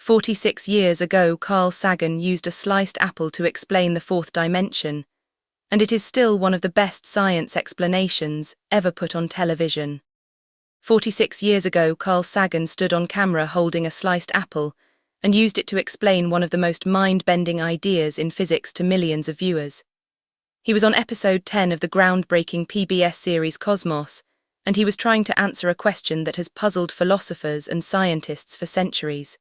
46 years ago, Carl Sagan used a sliced apple to explain the fourth dimension, and it is still one of the best science explanations ever put on television. 46 years ago, Carl Sagan stood on camera holding a sliced apple and used it to explain one of the most mind-bending ideas in physics to millions of viewers. He was on episode 10 of the groundbreaking PBS series Cosmos, and he was trying to answer a question that has puzzled philosophers and scientists for centuries.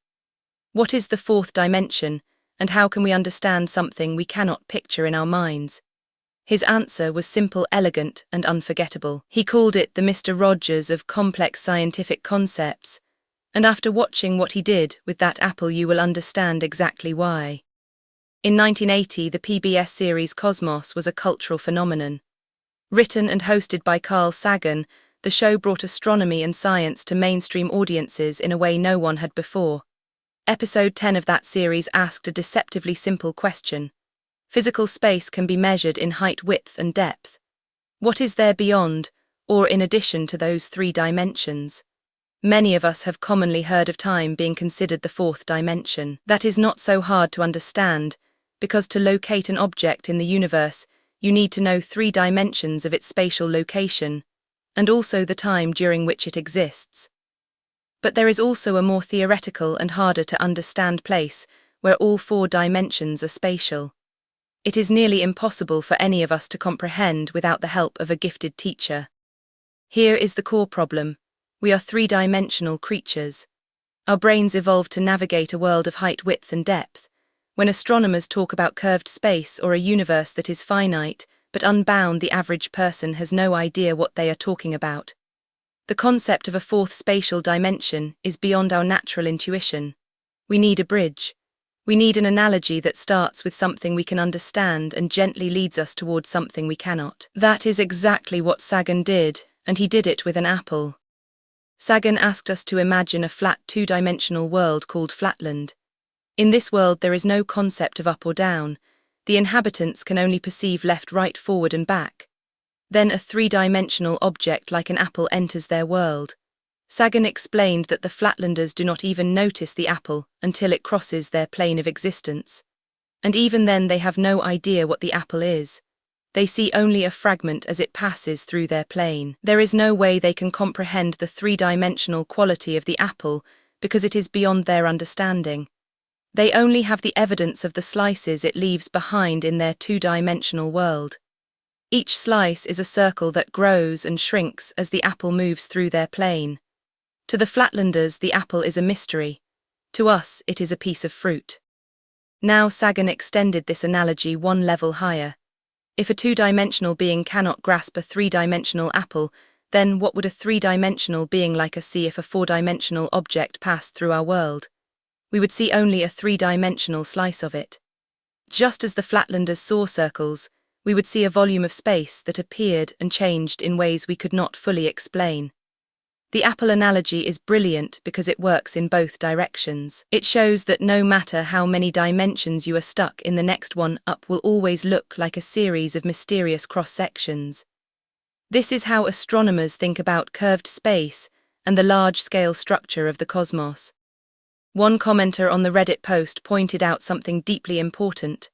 What is the fourth dimension, and how can we understand something we cannot picture in our minds? His answer was simple, elegant, and unforgettable. He called it the Mr. Rogers of complex scientific concepts, and after watching what he did with that apple, you will understand exactly why. In 1980, the PBS series Cosmos was a cultural phenomenon. Written and hosted by Carl Sagan, the show brought astronomy and science to mainstream audiences in a way no one had before. Episode 10 of that series asked a deceptively simple question. Physical space can be measured in height, width, and depth. What is there beyond, or in addition to those three dimensions? Many of us have commonly heard of time being considered the fourth dimension. That is not so hard to understand, because to locate an object in the universe, you need to know three dimensions of its spatial location, and also the time during which it exists. But there is also a more theoretical and harder to understand place, where all four dimensions are spatial. It is nearly impossible for any of us to comprehend without the help of a gifted teacher. Here is the core problem. We are three-dimensional creatures. Our brains evolved to navigate a world of height, width, and depth. When astronomers talk about curved space or a universe that is finite but unbound, the average person has no idea what they are talking about. The concept of a fourth spatial dimension is beyond our natural intuition. We need a bridge. We need an analogy that starts with something we can understand and gently leads us towards something we cannot. That is exactly what Sagan did, and he did it with an apple. Sagan asked us to imagine a flat two-dimensional world called Flatland. In this world there is no concept of up or down. The inhabitants can only perceive left, right, forward, and back. Then a three-dimensional object like an apple enters their world. Sagan explained that the Flatlanders do not even notice the apple until it crosses their plane of existence. And even then they have no idea what the apple is. They see only a fragment as it passes through their plane. There is no way they can comprehend the three-dimensional quality of the apple because it is beyond their understanding. They only have the evidence of the slices it leaves behind in their two-dimensional world. Each slice is a circle that grows and shrinks as the apple moves through their plane. To the Flatlanders, the apple is a mystery. To us, it is a piece of fruit. Now Sagan extended this analogy one level higher. If a two-dimensional being cannot grasp a three-dimensional apple, then what would a three-dimensional being like us see if a four-dimensional object passed through our world? We would see only a three-dimensional slice of it. Just as the Flatlanders saw circles, we would see a volume of space that appeared and changed in ways we could not fully explain. The apple analogy is brilliant because it works in both directions. It shows that no matter how many dimensions you are stuck in, the next one up will always look like a series of mysterious cross-sections. This is how astronomers think about curved space and the large-scale structure of the cosmos. One commenter on the Reddit post pointed out something deeply important.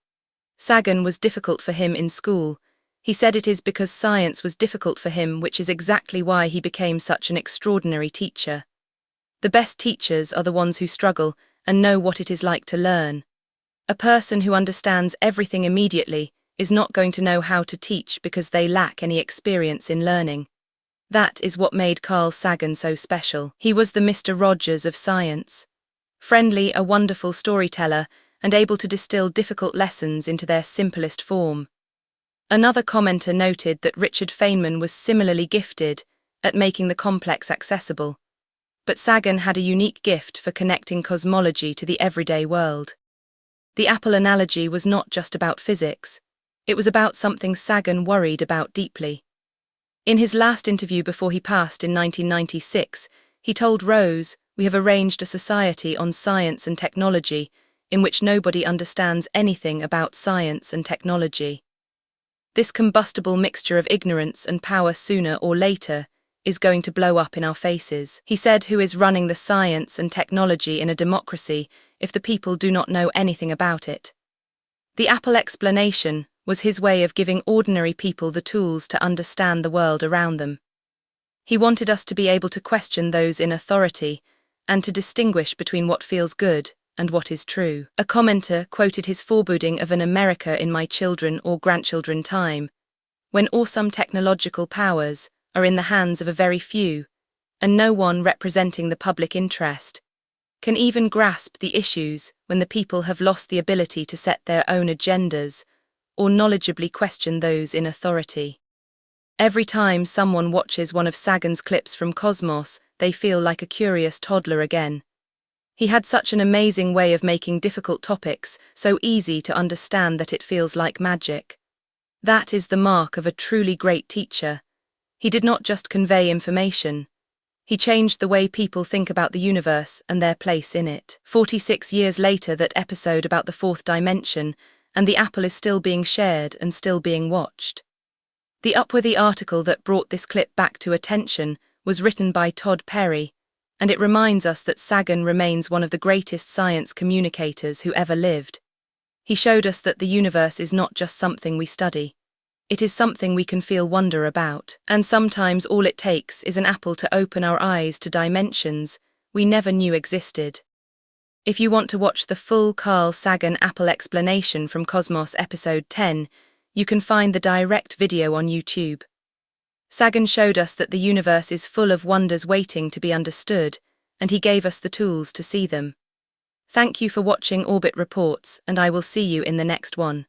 Sagan was difficult for him in school. He said it is because science was difficult for him, which is exactly why he became such an extraordinary teacher. The best teachers are the ones who struggle and know what it is like to learn. A person who understands everything immediately is not going to know how to teach because they lack any experience in learning. That is what made Carl Sagan so special. He was the Mr. Rogers of science. Friendly, a wonderful storyteller, and able to distill difficult lessons into their simplest form. Another commenter noted that Richard Feynman was similarly gifted at making the complex accessible. But Sagan had a unique gift for connecting cosmology to the everyday world. The apple analogy was not just about physics. It was about something Sagan worried about deeply. In his last interview before he passed in 1996, he told Rose, "We have arranged a society on science and technology in which nobody understands anything about science and technology. This combustible mixture of ignorance and power sooner or later is going to blow up in our faces. He said, who is running the science and technology in a democracy if the people do not know anything about it? The Apple explanation was his way of giving ordinary people the tools to understand the world around them. He wanted us to be able to question those in authority and to distinguish between what feels good and what is true. A commenter quoted his foreboding of an America in my children or grandchildren time, when awesome technological powers are in the hands of a very few, and no one representing the public interest can even grasp the issues when the people have lost the ability to set their own agendas or knowledgeably question those in authority. Every time someone watches one of Sagan's clips from Cosmos, they feel like a curious toddler again. He had such an amazing way of making difficult topics so easy to understand that it feels like magic. That is the mark of a truly great teacher. He did not just convey information. He changed the way people think about the universe and their place in it. 46 years later, that episode about the fourth dimension, and the Apple is still being shared and still being watched. The Upworthy article that brought this clip back to attention was written by Todd Perry, and it reminds us that Sagan remains one of the greatest science communicators who ever lived. He showed us that the universe is not just something we study. It is something we can feel wonder about, and sometimes all it takes is an apple to open our eyes to dimensions we never knew existed. If you want to watch the full Carl Sagan Apple explanation from Cosmos episode 10, you can find the direct video on YouTube. Sagan showed us that the universe is full of wonders waiting to be understood, and he gave us the tools to see them. Thank you for watching Orbit Reports, and I will see you in the next one.